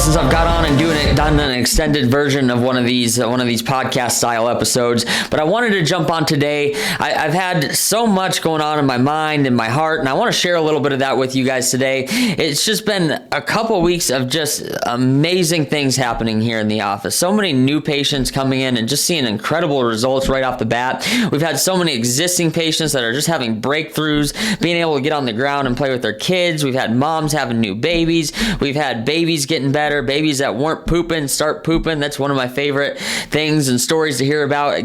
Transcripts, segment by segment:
since I've got on and done an extended version of one of these podcast style episodes, but I wanted to jump on today. I've had so much going on in my mind and my heart, and I want to share a little bit of that with you guys today. It's just been a couple weeks of just amazing things happening here in the office. So many new patients coming in and just seeing incredible results right off the bat. We've had so many existing patients that are just having breakthroughs, being able to get on the ground and play with their kids. We've had moms having new babies. We've had babies getting better, babies that weren't pooping start pooping. That's one of my favorite things and stories to hear about.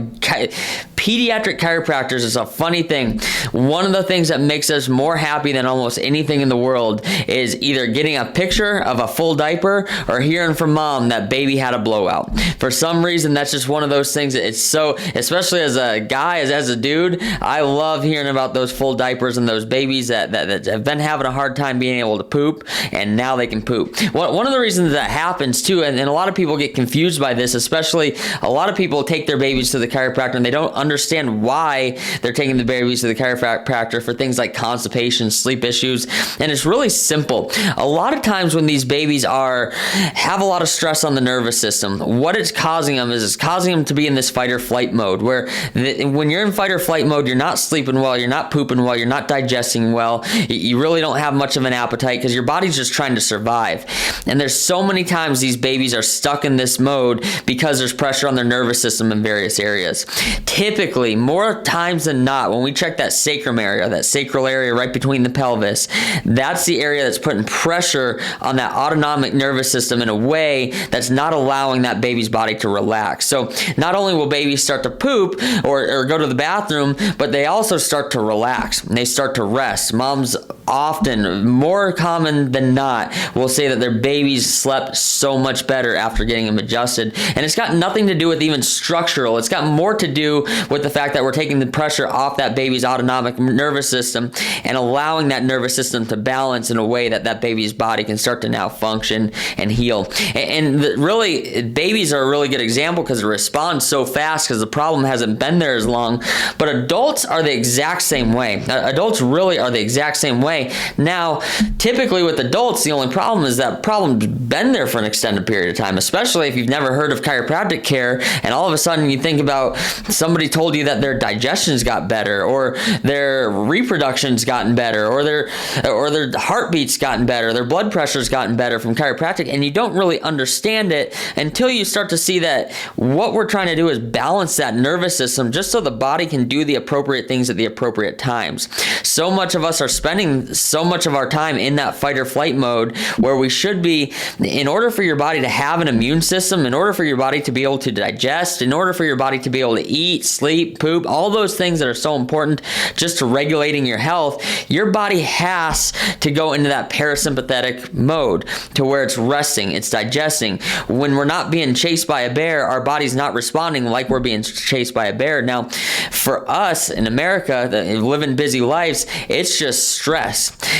Pediatric chiropractors is a funny thing. One of the things that makes us more happy than almost anything in the world is either getting a picture of a full diaper or hearing from mom that baby had a blowout. For some reason, that's just one of those things. It's so, especially as a guy, as a dude, I love hearing about those full diapers and those babies that have been having a hard time being able to poop, and now they can poop. One of the reasons that happens too, and a lot of people get confused by this, especially a lot of people take their babies to the chiropractor and they don't understand why they're taking the babies to the chiropractor for things like constipation, sleep issues, and it's really simple. A lot of times when these babies have a lot of stress on the nervous system, what it's causing them is it's causing them to be in this fight or flight mode, where when you're in fight or flight mode, you're not sleeping well, you're not pooping well, you're not digesting well, you really don't have much of an appetite because your body's just trying to survive. And there's so many times these babies are stuck in this mode because there's pressure on their nervous system in various areas. Typically, more times than not, when we check that sacrum area, that sacral area right between the pelvis, that's the area that's putting pressure on that autonomic nervous system in a way that's not allowing that baby's body to relax. So not only will babies start to poop or go to the bathroom, but they also start to relax and they start to rest. Moms often, more common than not, will say that their babies slept so much better after getting them adjusted. And it's got nothing to do with even structural. It's got more to do with the fact that we're taking the pressure off that baby's autonomic nervous system and allowing that nervous system to balance in a way that that baby's body can start to now function and heal. And really, babies are a really good example because it responds so fast because the problem hasn't been there as long. But adults are the exact same way. Adults really are the exact same way. Now, typically with adults, the only problem is that problem's been there for an extended period of time, especially if you've never heard of chiropractic care and all of a sudden you think about somebody told you that their digestion's got better or their reproduction's gotten better or their heartbeat's gotten better, their blood pressure's gotten better from chiropractic, and you don't really understand it until you start to see that what we're trying to do is balance that nervous system just so the body can do the appropriate things at the appropriate times. So much of us are spending so much of our time in that fight or flight mode where we should be, in order for your body to have an immune system, in order for your body to be able to digest, in order for your body to be able to eat, sleep, poop, all those things that are so important just to regulating your health, your body has to go into that parasympathetic mode to where it's resting, it's digesting. When we're not being chased by a bear, our body's not responding like we're being chased by a bear. Now, for us in America that live in busy lives, it's just stress.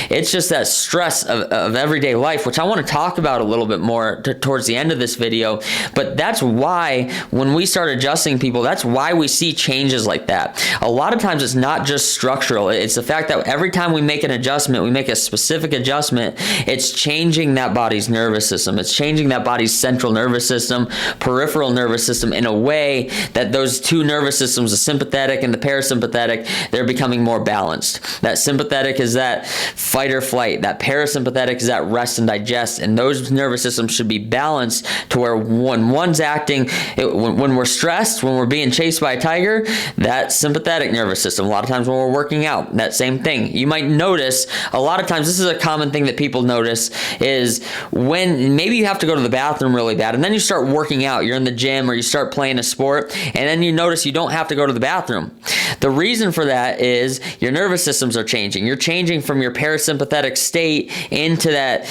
It's just that stress of everyday life, which I want to talk about a little bit more towards the end of this video. But that's why when we start adjusting people, that's why we see changes like that. A lot of times it's not just structural. It's the fact that every time we make an adjustment, we make a specific adjustment, it's changing that body's nervous system. It's changing that body's central nervous system, peripheral nervous system in a way that those two nervous systems, the sympathetic and the parasympathetic, they're becoming more balanced. That sympathetic is that fight or flight. That parasympathetic is that rest and digest. And those nervous systems should be balanced to where when one's acting, when we're stressed, when we're being chased by a tiger, that sympathetic nervous system. A lot of times when we're working out, that same thing. You might notice a lot of times, this is a common thing that people notice, is when maybe you have to go to the bathroom really bad and then you start working out, you're in the gym or you start playing a sport and then you notice you don't have to go to the bathroom. The reason for that is your nervous systems are changing. You're changing from your parasympathetic state into that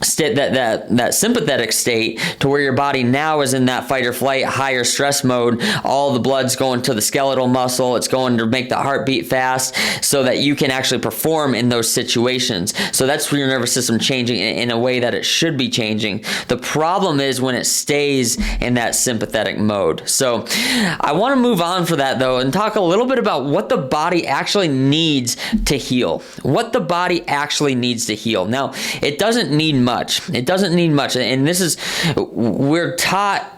that sympathetic state to where your body now is in that fight or flight, higher stress mode. All the blood's going to the skeletal muscle. It's going to make the heart beat fast so that you can actually perform in those situations. So that's where your nervous system changing in a way that it should be changing. The problem is when it stays in that sympathetic mode. So I want to move on for that though and talk a little bit about what the body actually needs to heal. What the body actually needs to heal. Now, it doesn't need much. It doesn't need much. And we're taught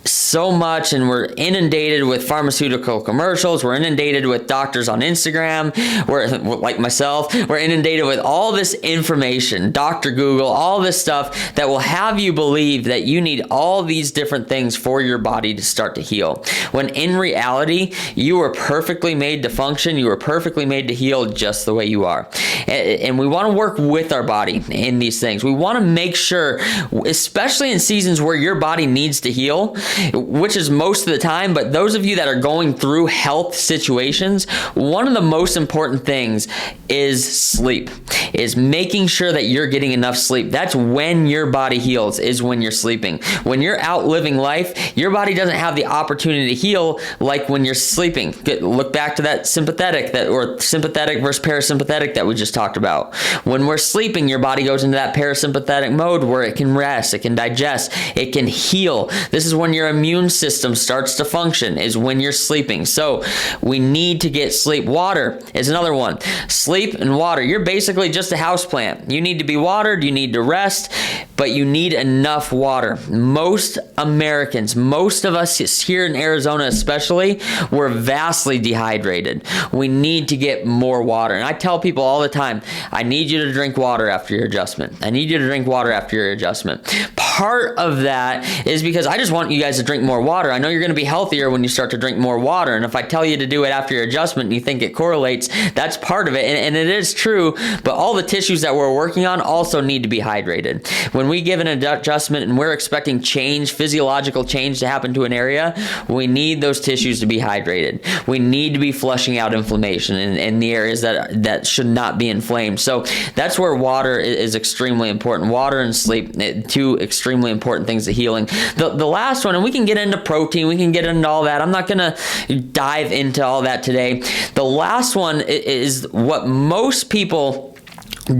so much, and we're inundated with pharmaceutical commercials. We're inundated with doctors on Instagram. We're like myself. We're inundated with all this information, Dr. Google, all this stuff that will have you believe that you need all these different things for your body to start to heal. When in reality, you were perfectly made to function. You were perfectly made to heal just the way you are. And we want to work with our body in these things. We want to make sure, especially in seasons where your body needs to heal, which is most of the time, but those of you that are going through health situations, one of the most important things is sleep, is making sure that you're getting enough sleep. That's when your body heals, is when you're sleeping. When you're out living life, your body doesn't have the opportunity to heal like when you're sleeping. Look back to that sympathetic versus parasympathetic that we just talked about. When we're sleeping, your body goes into that parasympathetic mode where it can rest, it can digest, it can heal. This is when your immune system starts to function, is when you're sleeping. So we need to get sleep. Water is another one. Sleep and water. You're basically just a houseplant. You need to be watered, you need to rest, but you need enough water. Most Americans, most of us here in Arizona especially, we're vastly dehydrated. We need to get more water. And I tell people all the time, I need you to drink water after your adjustment. I need you to drink water after your adjustment. Part of that is because I just want you guys to drink more water. I know you're going to be healthier when you start to drink more water. And if I tell you to do it after your adjustment and you think it correlates, that's part of it. And it is true, but all the tissues that we're working on also need to be hydrated. When we give an adjustment and we're expecting change, physiological change to happen to an area, we need those tissues to be hydrated. We need to be flushing out inflammation in the areas that should not be inflamed. So that's where water is extremely important. Water and sleep, two extremely important things to healing. The last one, and we can get into protein, we can get into all that. I'm not going to dive into all that today. The last one is what most people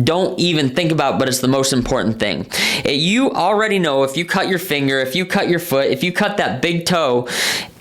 don't even think about, but it's the most important thing. You already know if you cut your finger, if you cut your foot, if you cut that big toe,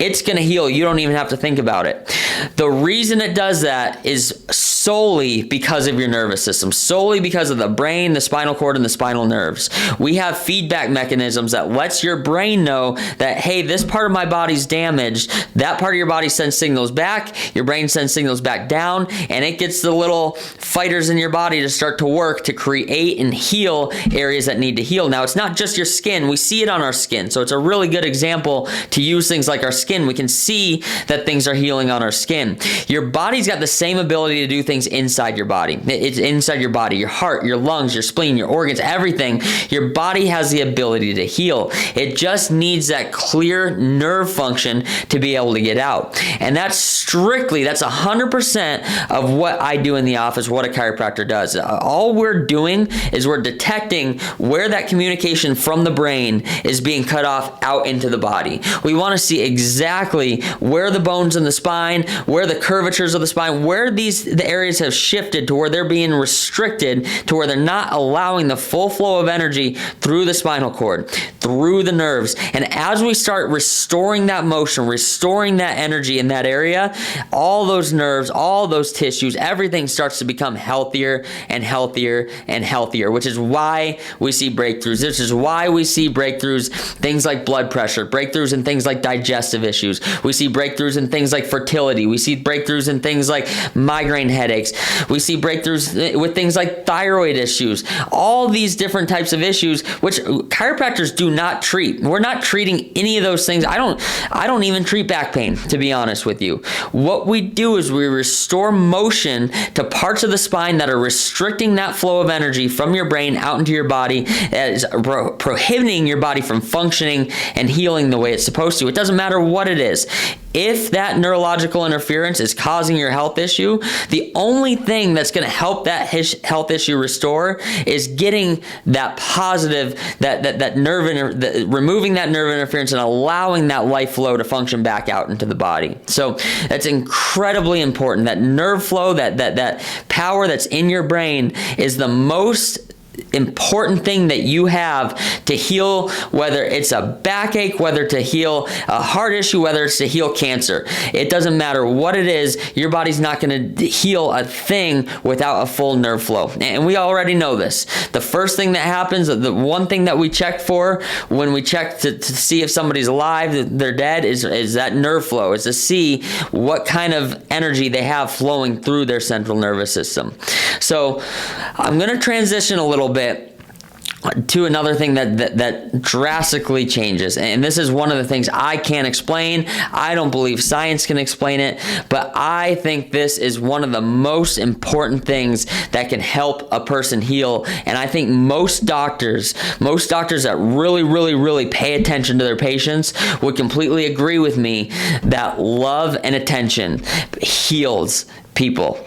it's going to heal. You don't even have to think about it. The reason it does that is solely because of your nervous system, solely because of the brain, the spinal cord, and the spinal nerves. We have feedback mechanisms that lets your brain know that, hey, this part of my body's damaged. That part of your body sends signals back. Your brain sends signals back down, and it gets the little fighters in your body to start to work to create and heal areas that need to heal. Now, it's not just your skin. We see it on our skin. So it's a really good example to use things like our skin. We can see that things are healing on our skin. Your body's got the same ability to do things inside your body. It's inside your body, your heart, your lungs, your spleen, your organs, everything. Your body has the ability to heal. It just needs that clear nerve function to be able to get out. And that's 100% of what I do in the office, what a chiropractor does. All we're doing is we're detecting where that communication from the brain is being cut off out into the body. We want to see exactly where the bones in the spine, where the curvatures of the spine, where the areas have shifted to where they're being restricted, to where they're not allowing the full flow of energy through the spinal cord, through the nerves. And as we start restoring that motion, restoring that energy in that area, all those nerves, all those tissues, everything starts to become healthier and healthier and healthier, which is why we see breakthroughs. This is why we see breakthroughs, things like blood pressure, breakthroughs in things like digestive issues. We see breakthroughs in things like fertility. We see breakthroughs in things like migraine headaches. We see breakthroughs with things like thyroid issues. All these different types of issues, which chiropractors do not treat. We're not treating any of those things. I don't even treat back pain, to be honest with you. What we do is we restore motion to parts of the spine that are restricting that flow of energy from your brain out into your body, that is prohibiting your body from functioning and healing the way it's supposed to. It doesn't matter what it is. If that neurological interference is causing your health issue, the only thing that's going to help that health issue restore is getting that positive, removing that nerve interference and allowing that life flow to function back out into the body. So that's incredibly important. That nerve flow, that power that's in your brain is the most important thing that you have to heal, whether it's a backache, whether to heal a heart issue, whether it's to heal cancer. It doesn't matter what it is, your body's not going to heal a thing without a full nerve flow. And we already know this. The first thing that happens, the one thing that we check for when we check to see if somebody's alive, they're dead, is that nerve flow, is to see what kind of energy they have flowing through their central nervous system. So I'm going to transition a little bit to another thing that drastically changes. And this is one of the things I can't explain. I don't believe science can explain it, but I think this is one of the most important things that can help a person heal. And I think most doctors that really pay attention to their patients would completely agree with me that love and attention heals people.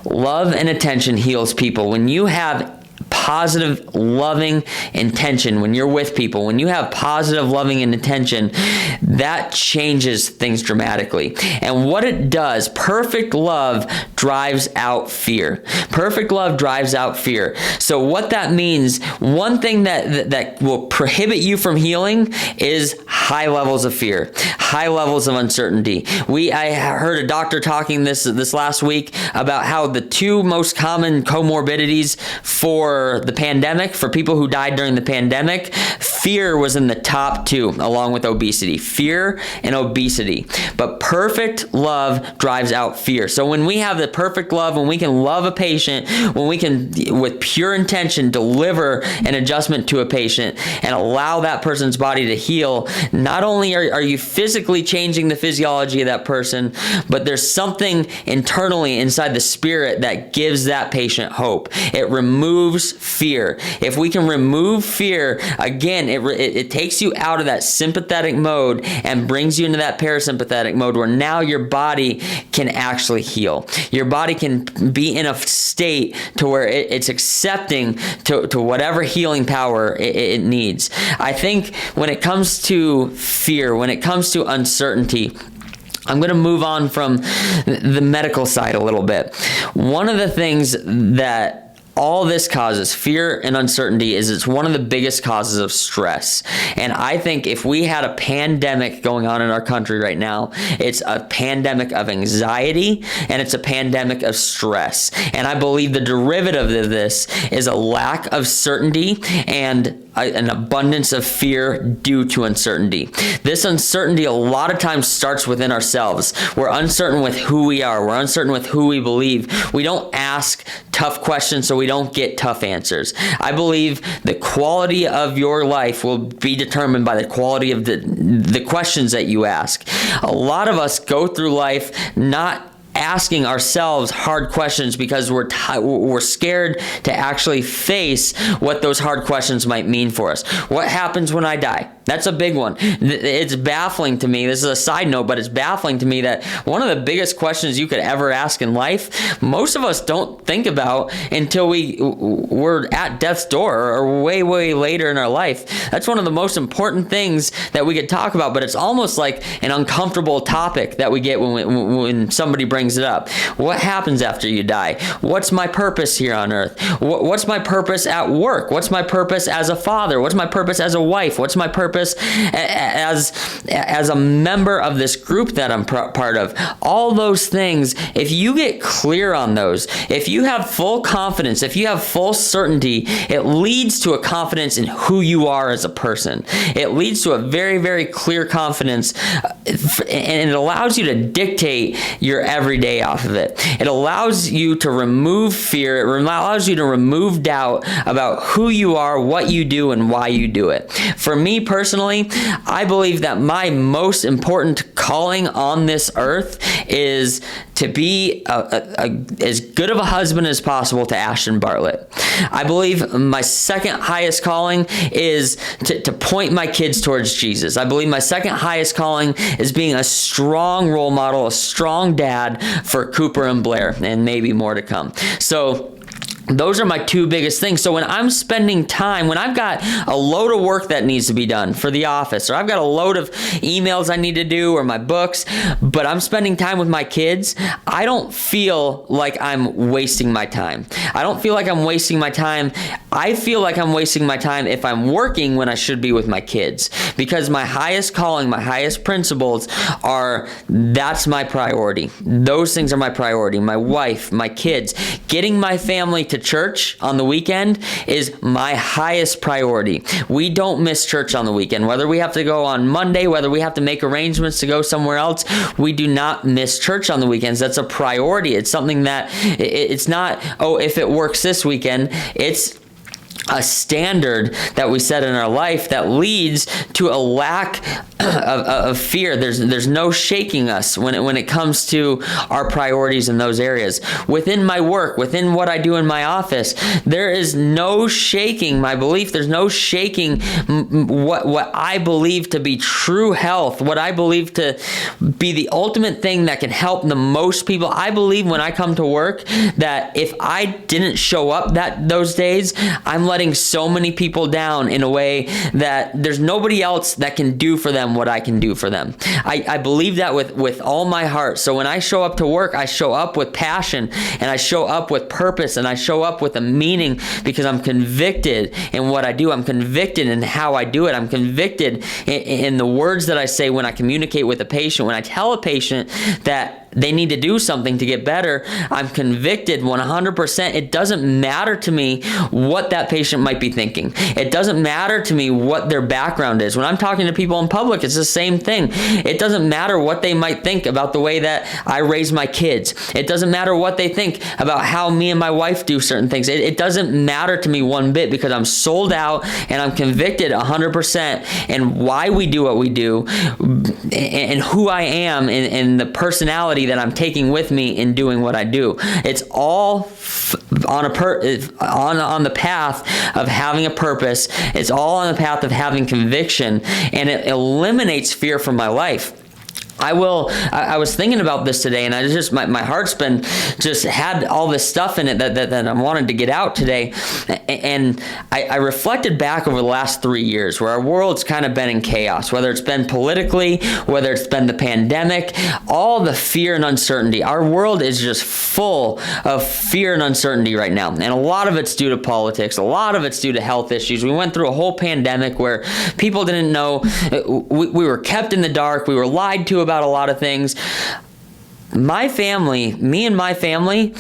Love and attention heals people. When you have positive, loving intention, when you're with people, when you have positive, loving intention, that changes things dramatically. And what it does, perfect love drives out fear. Perfect love drives out fear. So what that means, one thing that will prohibit you from healing is high levels of fear, high levels of uncertainty. I heard a doctor talking this last week about how the two most common comorbidities for the pandemic, for people who died during the pandemic, fear was in the top two, along with obesity. Fear and obesity. But perfect love drives out fear. So when we have the perfect love, when we can love a patient, when we can, with pure intention, deliver an adjustment to a patient and allow that person's body to heal, not only are you physically changing the physiology of that person, but there's something internally inside the spirit that gives that patient hope. It removes fear. If we can remove fear, again, it takes you out of that sympathetic mode and brings you into that parasympathetic mode where now your body can actually heal. Your body can be in a state to where it's accepting to whatever healing power it needs. I think when it comes to fear, when it comes to uncertainty, I'm going to move on from the medical side a little bit. One of the things that all this causes, fear and uncertainty, is it's one of the biggest causes of stress. And I think if we had a pandemic going on in our country right now, it's a pandemic of anxiety and it's a pandemic of stress. And I believe the derivative of this is a lack of certainty and an abundance of fear due to uncertainty. This uncertainty a lot of times starts within ourselves. We're uncertain with who we are. We're uncertain with who we believe. We don't ask tough questions, so we don't get tough answers. I believe the quality of your life will be determined by the quality of the questions that you ask. A lot of us go through life not asking ourselves hard questions because we're scared to actually face what those hard questions might mean for us. What happens when I die? That's a big one. It's baffling to me. This is a side note, but it's baffling to me that one of the biggest questions you could ever ask in life, most of us don't think about until we're at death's door or way later in our life. That's one of the most important things that we could talk about, but it's almost like an uncomfortable topic that we get when somebody brings it up. What happens after you die? What's my purpose here on earth? What's my purpose at work? What's my purpose as a father? What's my purpose as a wife? What's my purpose as a member of this group that I'm part of? All those things, if you get clear on those, if you have full confidence, if you have full certainty, it leads to a confidence in who you are as a person. It leads to a very clear confidence, and it allows you to dictate your everyday off of it. It allows you to remove fear. It allows you to remove doubt about who you are, what you do, and why you do it. For me personally, I believe that my most important calling on this earth is to be as good of a husband as possible to Ashton Bartlett. I believe my second highest calling is to point my kids towards Jesus. I believe my second highest calling is being a strong role model, a strong dad for Cooper and Blair, and maybe more to come. So those are my two biggest things. So when I'm spending time, when I've got a load of work that needs to be done for the office, or I've got a load of emails I need to do, or my books, but I'm spending time with my kids, I don't feel like I'm wasting my time. I don't feel like I'm wasting my time. I feel like I'm wasting my time if I'm working when I should be with my kids, because my highest calling, my highest principles that's my priority. Those things are my priority. My wife, my kids, getting my family to church on the weekend is my highest priority. We don't miss church on the weekend. Whether we have to go on Monday, whether we have to make arrangements to go somewhere else, we do not miss church on the weekends. That's a priority. It's something that it's not, oh, if it works this weekend. It's a standard that we set in our life that leads to a lack of fear. There's no shaking us when it comes to our priorities in those areas. Within my work, within what I do in my office, there is no shaking my belief. There's no shaking what I believe to be true health, what I believe to be the ultimate thing that can help the most people. I believe when I come to work that if I didn't show up those days, I'm letting so many people down in a way that there's nobody else that can do for them what I can do for them. I believe that with all my heart. So when I show up to work, I show up with passion, and I show up with purpose, and I show up with a meaning, because I'm convicted in what I do. I'm convicted in how I do it. I'm convicted in the words that I say when I communicate with a patient. When I tell a patient that they need to do something to get better, I'm convicted 100%. It doesn't matter to me what that patient might be thinking. It doesn't matter to me what their background is. When I'm talking to people in public, it's the same thing. It doesn't matter what they might think about the way that I raise my kids. It doesn't matter what they think about how me and my wife do certain things. It doesn't matter to me one bit, because I'm sold out and I'm convicted 100% in why we do what we do and who I am and the personality that I'm taking with me in doing what I do. It's all on the path of having a purpose. It's all on the path of having conviction, and it eliminates fear from my life. I was thinking about this today, and I just my heart's been just had all this stuff in it that I wanted to get out today, and I reflected back over the last 3 years where our world's kind of been in chaos, whether it's been politically, whether it's been the pandemic, all the fear and uncertainty. Our world is just full of fear and uncertainty right now, and a lot of it's due to politics, a lot of it's due to health issues. We went through a whole pandemic where people didn't know, we were kept in the dark, we were lied to about a lot of things. Me and my family,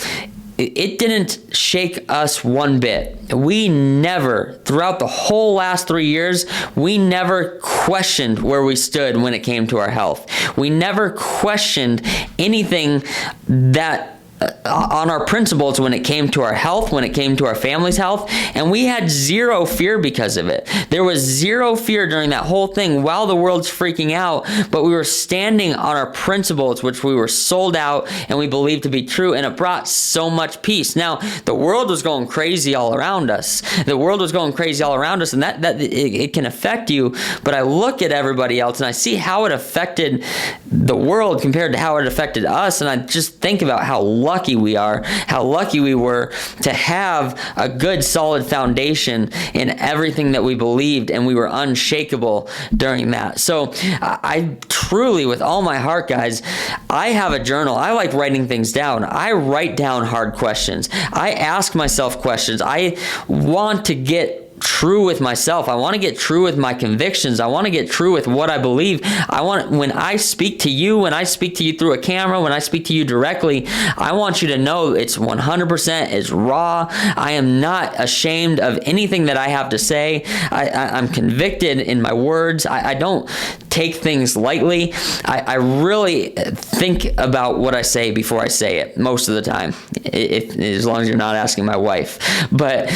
it didn't shake us one bit. We never, throughout the whole last 3 years, we never questioned where we stood when it came to our health. We never questioned anything that on our principles when it came to our health, when it came to our family's health, and we had zero fear because of it. There was zero fear during that whole thing while the world's freaking out, but we were standing on our principles, which we were sold out and we believed to be true, and it brought so much peace. Now, the world was going crazy all around us. The world was going crazy all around us, and that it can affect you, but I look at everybody else and I see how it affected the world compared to how it affected us, and I just think about how lucky we are, how lucky we were to have a good solid foundation in everything that we believed, and we were unshakable during that. So I truly, with all my heart, guys, I have a journal. I like writing things down. I write down hard questions. I ask myself questions. I want to get true with myself. I want to get true with my convictions. I want to get true with what I believe. When I speak to you, when I speak to you through a camera, when I speak to you directly, I want you to know it's 100%, it's raw. I am not ashamed of anything that I have to say. I'm convicted in my words. I don't take things lightly. I really think about what I say before I say it most of the time, as long as you're not asking my wife. But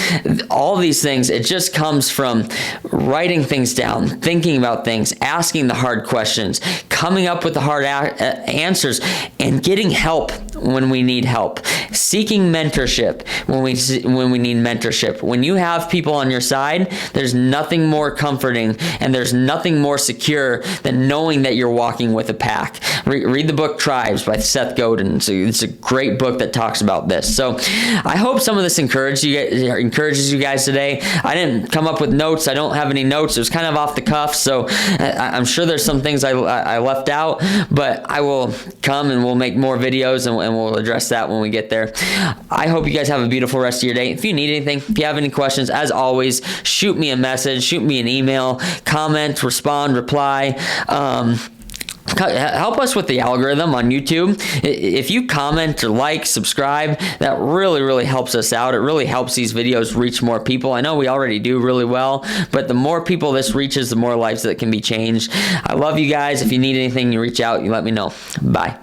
all these things, it just comes from writing things down, thinking about things, asking the hard questions, coming up with the hard answers, and getting help when we need help, seeking mentorship when we need mentorship. When you have people on your side, there's nothing more comforting and there's nothing more secure than knowing that you're walking with a pack. Read the book Tribes by Seth Godin. It's a great book that talks about this. So I hope some of this encourages you guys today. I didn't come up with notes. I don't have any notes. It was kind of off the cuff, so I'm sure there's some things I left out, but I will come and we'll make more videos and and we'll address that when we get there. I hope you guys have a beautiful rest of your day. If you need anything, if you have any questions, as always, shoot me a message, shoot me an email, comment, respond, reply. Help us with the algorithm on YouTube. If you comment or like, subscribe, that really helps us out. It really helps these videos reach more people. I know we already do really well, but the more people this reaches, the more lives that can be changed. I love you guys. If you need anything, you reach out, you let me know. Bye.